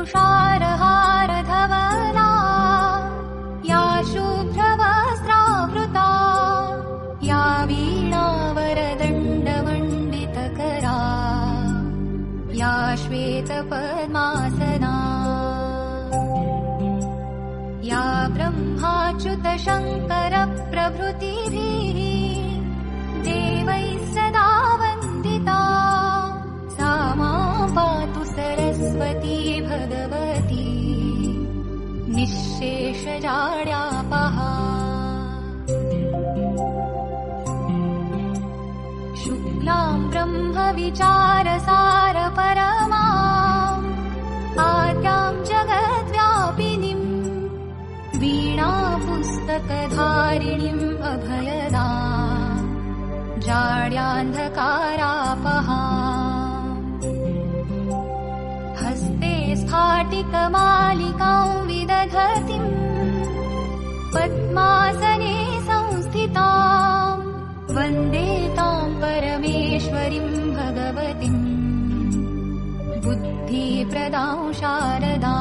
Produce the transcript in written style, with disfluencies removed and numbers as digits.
तुषारहारधवला या शुभ्रवस्त्रावृता या वीणावरदण्डमण्डितकरा या श्वेतपद्मासना या ब्रह्माच्युतशङ्करप्रभृतिभिः देवैः सदा वन्दिता सा मां पातु सरस्वती भगवती निःशेषजाड्यापहा। शुक्लां ब्रह्मविचारसारपरमाम् आद्यां जगद्व्यापिनीम् वीणापुस्तकधारिणीम् अभयदाम् जाड्यान्धकारापहा। हस्ते स्फाटिकमालिकां विदधतीम् पद्मासने संस्थिताम् वन्दे तां परमेश्वरीं भगवतीम् बुद्धिप्रदां शारदाम्।